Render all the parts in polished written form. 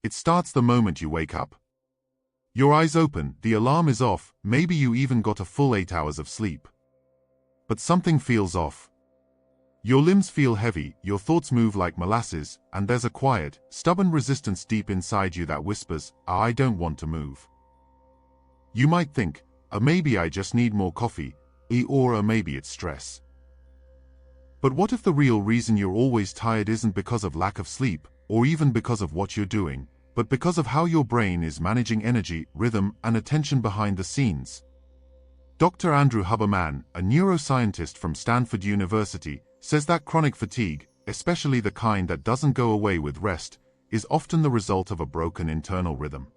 It starts the moment you wake up. Your eyes open, the alarm is off, maybe you even got a full 8 hours of sleep. But something feels off. Your limbs feel heavy, your thoughts move like molasses, and there's a quiet, stubborn resistance deep inside you that whispers, I don't want to move. You might think, maybe I just need more coffee, or maybe it's stress. But what if the real reason you're always tired isn't because of lack of sleep, or even because of what you're doing, but because of how your brain is managing energy, rhythm, and attention behind the scenes? Dr. Andrew Huberman, a neuroscientist from Stanford University, says that chronic fatigue, especially the kind that doesn't go away with rest, is often the result of a broken internal rhythm.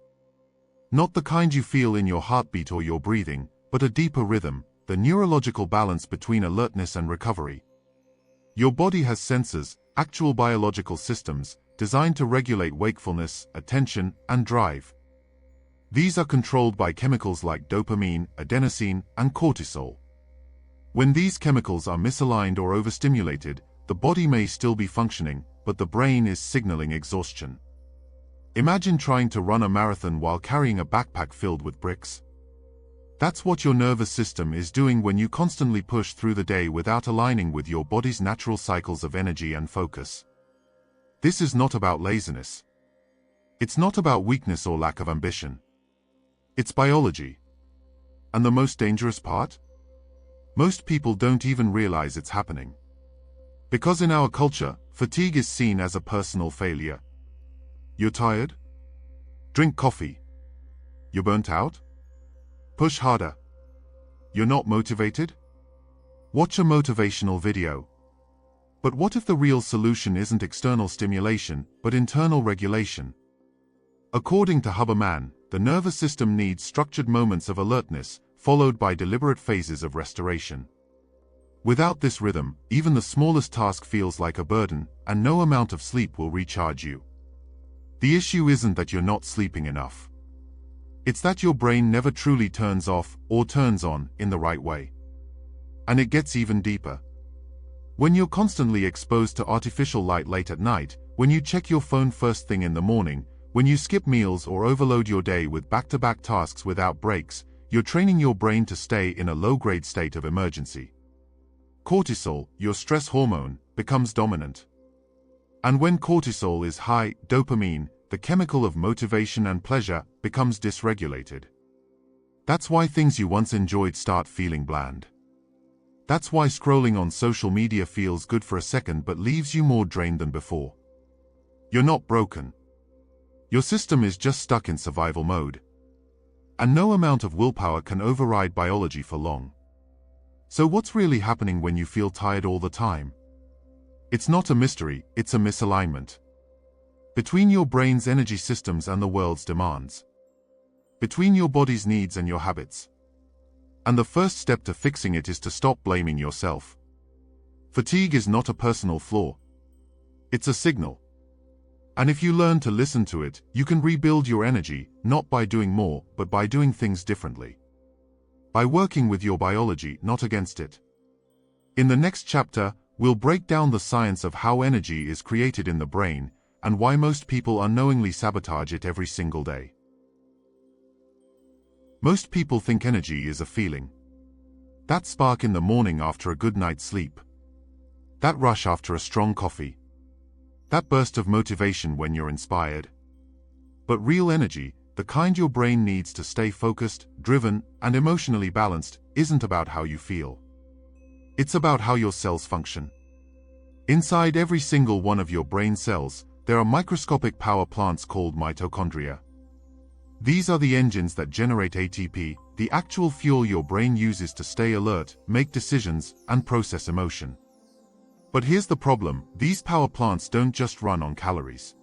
Not the kind you feel in your heartbeat or your breathing, but a deeper rhythm, the neurological balance between alertness and recovery. Your body has sensors, actual biological systems, designed to regulate wakefulness, attention, and drive. These are controlled by chemicals like dopamine, adenosine, and cortisol. When these chemicals are misaligned or overstimulated, the body may still be functioning, but the brain is signaling exhaustion. Imagine trying to run a marathon while carrying a backpack filled with bricks. That's what your nervous system is doing when you constantly push through the day without aligning with your body's natural cycles of energy and focus. This is not about laziness. It's not about weakness or lack of ambition. It's biology. And the most dangerous part? Most people don't even realize it's happening. Because in our culture, fatigue is seen as a personal failure. You're tired? Drink coffee. You're burnt out? Push harder. You're not motivated? Watch a motivational video. But what if the real solution isn't external stimulation, but internal regulation? According to Huberman, the nervous system needs structured moments of alertness, followed by deliberate phases of restoration. Without this rhythm, even the smallest task feels like a burden, and no amount of sleep will recharge you. The issue isn't that you're not sleeping enough. It's that your brain never truly turns off, or turns on, in the right way. And it gets even deeper. When you're constantly exposed to artificial light late at night, when you check your phone first thing in the morning, when you skip meals or overload your day with back-to-back tasks without breaks, you're training your brain to stay in a low-grade state of emergency. Cortisol, your stress hormone, becomes dominant. And when cortisol is high, dopamine, the chemical of motivation and pleasure, becomes dysregulated. That's why things you once enjoyed start feeling bland. That's why scrolling on social media feels good for a second but leaves you more drained than before. You're not broken. Your system is just stuck in survival mode. And no amount of willpower can override biology for long. So what's really happening when you feel tired all the time? It's not a mystery, it's a misalignment. Between your brain's energy systems and the world's demands. Between your body's needs and your habits. And the first step to fixing it is to stop blaming yourself. Fatigue is not a personal flaw. It's a signal. And if you learn to listen to it, you can rebuild your energy, not by doing more, but by doing things differently. By working with your biology, not against it. In the next chapter, we'll break down the science of how energy is created in the brain, and why most people unknowingly sabotage it every single day. Most people think energy is a feeling. That spark in the morning after a good night's sleep. That rush after a strong coffee. That burst of motivation when you're inspired. But real energy, the kind your brain needs to stay focused, driven, and emotionally balanced, isn't about how you feel. It's about how your cells function. Inside every single one of your brain cells, there are microscopic power plants called mitochondria. These are the engines that generate ATP, the actual fuel your brain uses to stay alert, make decisions, and process emotion. But here's the problem, these power plants don't just run on calories.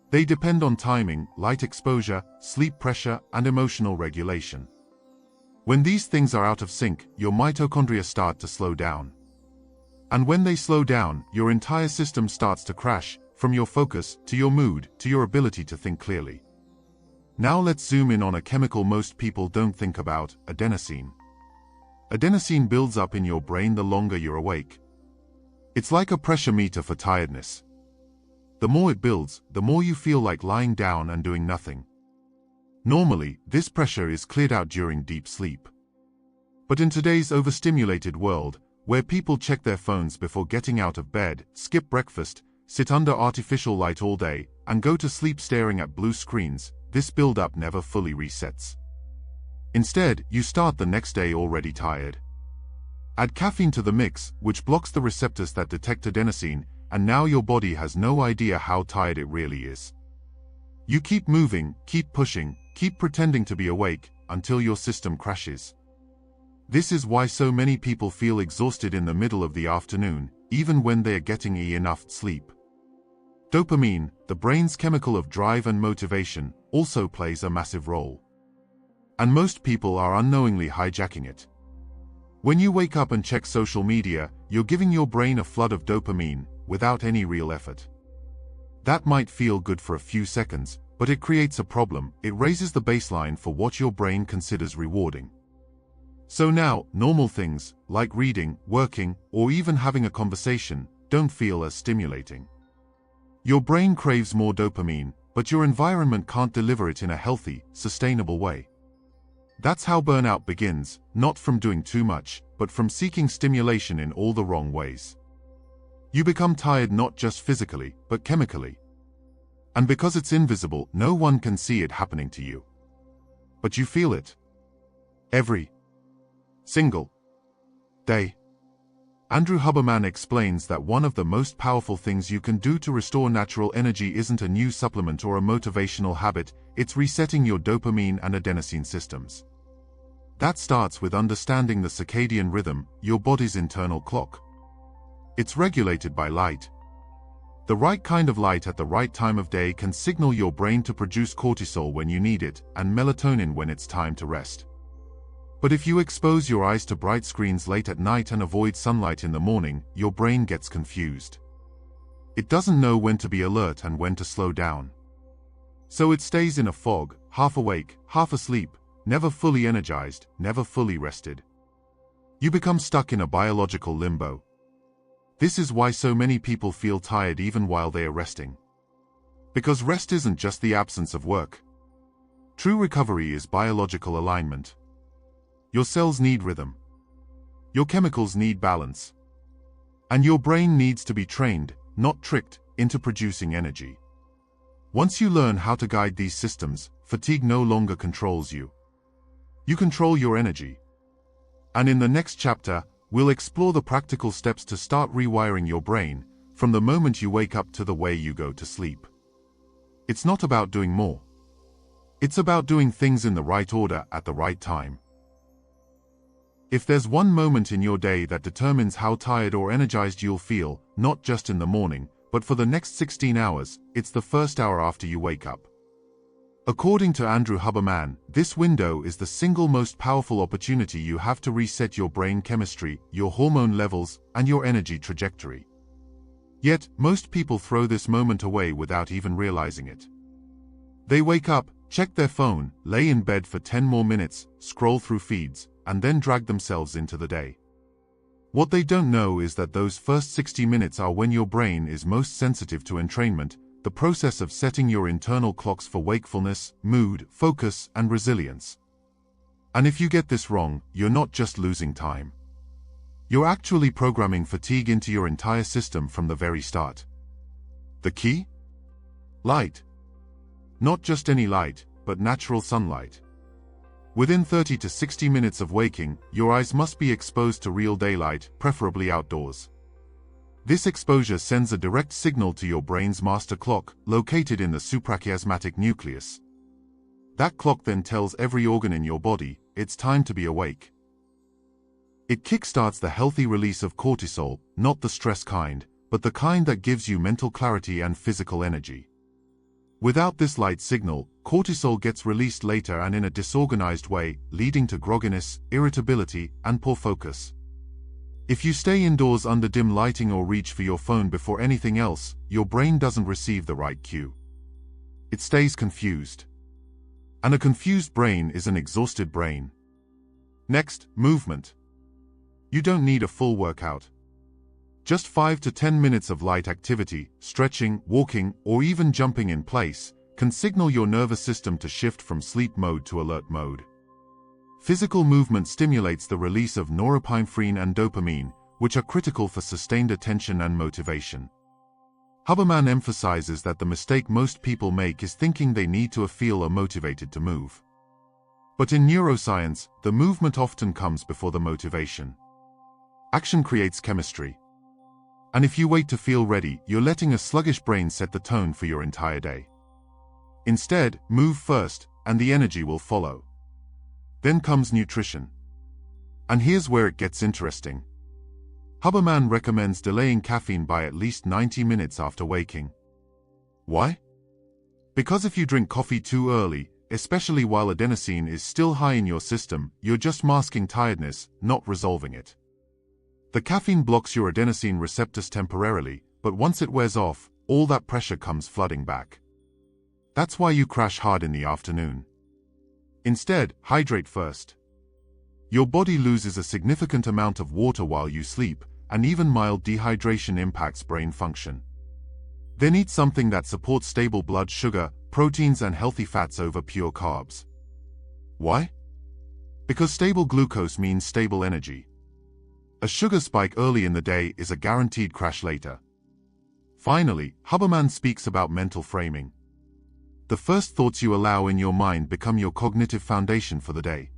They depend on timing, light exposure, sleep pressure, and emotional regulation. When these things are out of sync, your mitochondria start to slow down. And when they slow down, your entire system starts to crash, from your focus, to your mood, to your ability to think clearly. Now let's zoom in on a chemical most people don't think about, adenosine. Adenosine builds up in your brain the longer you're awake. It's like a pressure meter for tiredness. The more it builds, the more you feel like lying down and doing nothing. Normally, this pressure is cleared out during deep sleep. But in today's overstimulated world, where people check their phones before getting out of bed, skip breakfast, sit under artificial light all day, and go to sleep staring at blue screens, this build-up never fully resets. Instead, you start the next day already tired. Add caffeine to the mix, which blocks the receptors that detect adenosine, and now your body has no idea how tired it really is. You keep moving, keep pushing, keep pretending to be awake, until your system crashes. This is why so many people feel exhausted in the middle of the afternoon, even when they are getting enough sleep. Dopamine, the brain's chemical of drive and motivation, also plays a massive role. And most people are unknowingly hijacking it. When you wake up and check social media, you're giving your brain a flood of dopamine, without any real effort. That might feel good for a few seconds, but it creates a problem. It raises the baseline for what your brain considers rewarding. So now, normal things, like reading, working, or even having a conversation, don't feel as stimulating. Your brain craves more dopamine, but your environment can't deliver it in a healthy, sustainable way. That's how burnout begins, not from doing too much, but from seeking stimulation in all the wrong ways. You become tired not just physically, but chemically. And because it's invisible, no one can see it happening to you. But you feel it. Every single day. Andrew Huberman explains that one of the most powerful things you can do to restore natural energy isn't a new supplement or a motivational habit, it's resetting your dopamine and adenosine systems. That starts with understanding the circadian rhythm, your body's internal clock. It's regulated by light. The right kind of light at the right time of day can signal your brain to produce cortisol when you need it, and melatonin when it's time to rest. But if you expose your eyes to bright screens late at night and avoid sunlight in the morning, your brain gets confused. It doesn't know when to be alert and when to slow down. So it stays in a fog, half awake, half asleep, never fully energized, never fully rested. You become stuck in a biological limbo. This is why so many people feel tired even while they are resting. Because rest isn't just the absence of work. True recovery is biological alignment. Your cells need rhythm. Your chemicals need balance. And your brain needs to be trained, not tricked, into producing energy. Once you learn how to guide these systems, fatigue no longer controls you. You control your energy. And in the next chapter, we'll explore the practical steps to start rewiring your brain, from the moment you wake up to the way you go to sleep. It's not about doing more. It's about doing things in the right order at the right time. If there's one moment in your day that determines how tired or energized you'll feel, not just in the morning, but for the next 16 hours, it's the first hour after you wake up. According to Andrew Huberman, this window is the single most powerful opportunity you have to reset your brain chemistry, your hormone levels, and your energy trajectory. Yet, most people throw this moment away without even realizing it. They wake up, check their phone, lay in bed for 10 more minutes, scroll through feeds, and then drag themselves into the day. What they don't know is that those first 60 minutes are when your brain is most sensitive to entrainment, the process of setting your internal clocks for wakefulness, mood, focus, and resilience. And if you get this wrong, you're not just losing time. You're actually programming fatigue into your entire system from the very start. The key? Light. Not just any light, but natural sunlight. Within 30 to 60 minutes of waking, your eyes must be exposed to real daylight, preferably outdoors. This exposure sends a direct signal to your brain's master clock, located in the suprachiasmatic nucleus. That clock then tells every organ in your body, it's time to be awake. It kickstarts the healthy release of cortisol, not the stress kind, but the kind that gives you mental clarity and physical energy. Without this light signal, cortisol gets released later and in a disorganized way, leading to grogginess, irritability, and poor focus. If you stay indoors under dim lighting or reach for your phone before anything else, your brain doesn't receive the right cue. It stays confused. And a confused brain is an exhausted brain. Next, movement. You don't need a full workout. Just 5 to 10 minutes of light activity, stretching, walking, or even jumping in place, can signal your nervous system to shift from sleep mode to alert mode. Physical movement stimulates the release of norepinephrine and dopamine, which are critical for sustained attention and motivation. Huberman emphasizes that the mistake most people make is thinking they need to feel or motivated to move. But in neuroscience, the movement often comes before the motivation. Action creates chemistry. And if you wait to feel ready, you're letting a sluggish brain set the tone for your entire day. Instead, move first, and the energy will follow. Then comes nutrition. And here's where it gets interesting. Huberman recommends delaying caffeine by at least 90 minutes after waking. Why? Because if you drink coffee too early, especially while adenosine is still high in your system, you're just masking tiredness, not resolving it. The caffeine blocks your adenosine receptors temporarily, but once it wears off, all that pressure comes flooding back. That's why you crash hard in the afternoon. Instead, hydrate first. Your body loses a significant amount of water while you sleep, and even mild dehydration impacts brain function. Then eat something that supports stable blood sugar, proteins and healthy fats over pure carbs. Why? Because stable glucose means stable energy. A sugar spike early in the day is a guaranteed crash later. Finally, Huberman speaks about mental framing. The first thoughts you allow in your mind become your cognitive foundation for the day.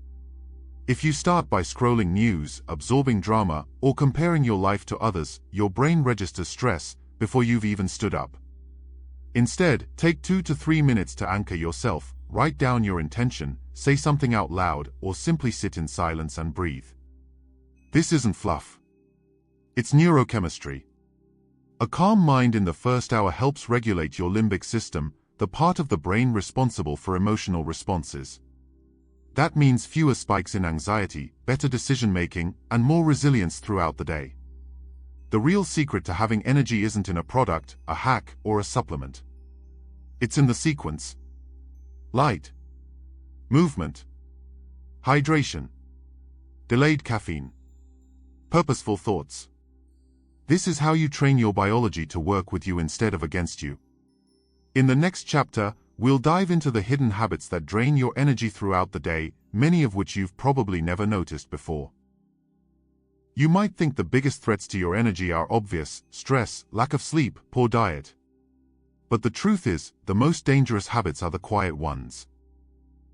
If you start by scrolling news, absorbing drama, or comparing your life to others, your brain registers stress before you've even stood up. Instead, take 2 to 3 minutes to anchor yourself, write down your intention, say something out loud, or simply sit in silence and breathe. This isn't fluff. It's neurochemistry. A calm mind in the first hour helps regulate your limbic system, the part of the brain responsible for emotional responses. That means fewer spikes in anxiety, better decision-making, and more resilience throughout the day. The real secret to having energy isn't in a product, a hack, or a supplement. It's in the sequence. Light. Movement. Hydration. Delayed caffeine. Purposeful thoughts. This is how you train your biology to work with you instead of against you. In the next chapter, we'll dive into the hidden habits that drain your energy throughout the day, many of which you've probably never noticed before. You might think the biggest threats to your energy are obvious: stress, lack of sleep, poor diet. But the truth is, the most dangerous habits are the quiet ones.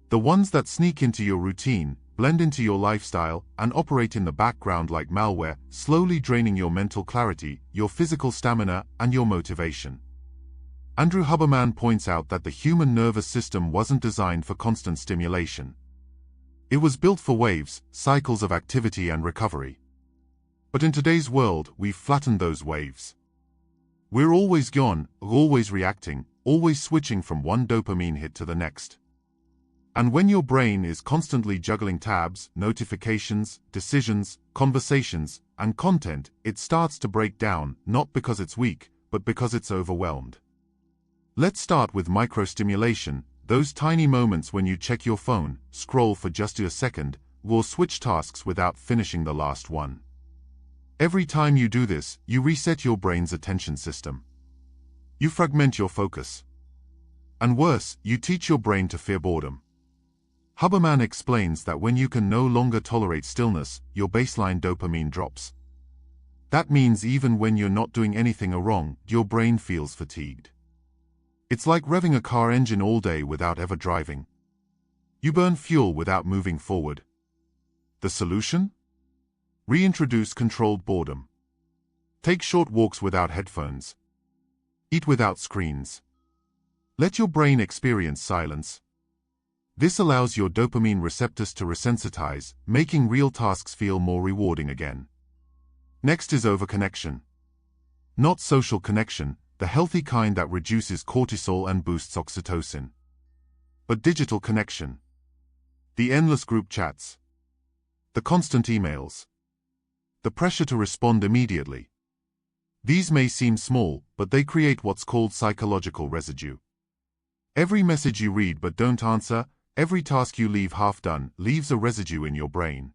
The ones that sneak into your routine, blend into your lifestyle, and operate in the background like malware, slowly draining your mental clarity, your physical stamina, and your motivation. Andrew Huberman points out that the human nervous system wasn't designed for constant stimulation. It was built for waves, cycles of activity and recovery. But in today's world, we've flattened those waves. We're always gone, always reacting, always switching from one dopamine hit to the next. And when your brain is constantly juggling tabs, notifications, decisions, conversations, and content, it starts to break down, not because it's weak, but because it's overwhelmed. Let's start with microstimulation, those tiny moments when you check your phone, scroll for just a second, or switch tasks without finishing the last one. Every time you do this, you reset your brain's attention system. You fragment your focus. And worse, you teach your brain to fear boredom. Huberman explains that when you can no longer tolerate stillness, your baseline dopamine drops. That means even when you're not doing anything wrong, your brain feels fatigued. It's like revving a car engine all day without ever driving. You burn fuel without moving forward. The solution? Reintroduce controlled boredom. Take short walks without headphones. Eat without screens. Let your brain experience silence. This allows your dopamine receptors to resensitize, making real tasks feel more rewarding again. Next is overconnection. Not social connection, the healthy kind that reduces cortisol and boosts oxytocin. But digital connection. The endless group chats. The constant emails. The pressure to respond immediately. These may seem small, but they create what's called psychological residue. Every message you read but don't answer, every task you leave half done, leaves a residue in your brain.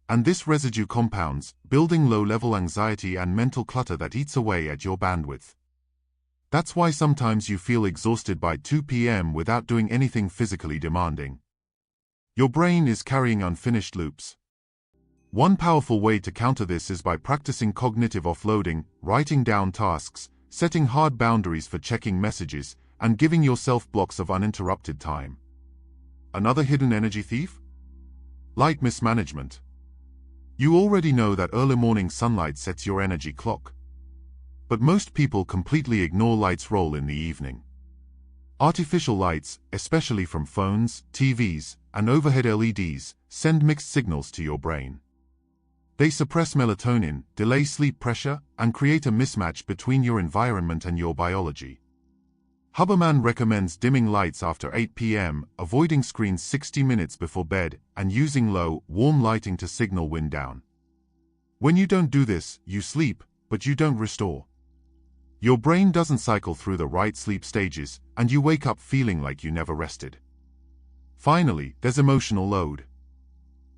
And this residue compounds, building low-level anxiety and mental clutter that eats away at your bandwidth. That's why sometimes you feel exhausted by 2 p.m. without doing anything physically demanding. Your brain is carrying unfinished loops. One powerful way to counter this is by practicing cognitive offloading, writing down tasks, setting hard boundaries for checking messages, and giving yourself blocks of uninterrupted time. Another hidden energy thief? Light mismanagement. You already know that early morning sunlight sets your energy clock. But most people completely ignore light's role in the evening. Artificial lights, especially from phones, TVs, and overhead LEDs, send mixed signals to your brain. They suppress melatonin, delay sleep pressure, and create a mismatch between your environment and your biology. Huberman recommends dimming lights after 8 p.m., avoiding screens 60 minutes before bed, and using low, warm lighting to signal wind down. When you don't do this, you sleep, but you don't restore. Your brain doesn't cycle through the right sleep stages, and you wake up feeling like you never rested. Finally, there's emotional load.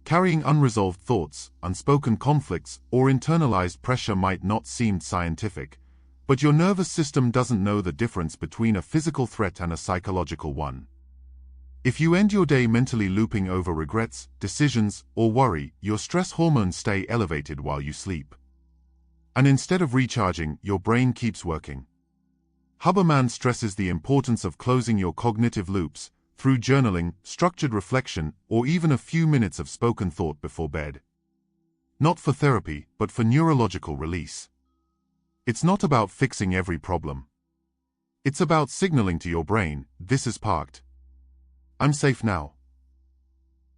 Carrying unresolved thoughts, unspoken conflicts, or internalized pressure might not seem scientific, but your nervous system doesn't know the difference between a physical threat and a psychological one. If you end your day mentally looping over regrets, decisions, or worry, your stress hormones stay elevated while you sleep. And instead of recharging, your brain keeps working. Huberman stresses the importance of closing your cognitive loops through journaling, structured reflection, or even a few minutes of spoken thought before bed. Not for therapy, but for neurological release. It's not about fixing every problem. It's about signaling to your brain, this is parked. I'm safe now.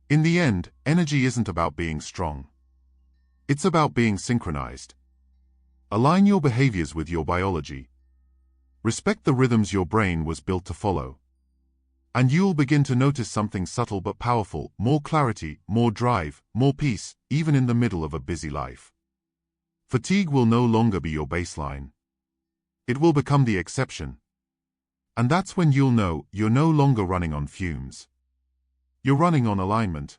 In the end, energy isn't about being strong. It's about being synchronized. Align your behaviors with your biology. Respect the rhythms your brain was built to follow. And you'll begin to notice something subtle but powerful, more clarity, more drive, more peace, even in the middle of a busy life. Fatigue will no longer be your baseline. It will become the exception. And that's when you'll know you're no longer running on fumes. You're running on alignment.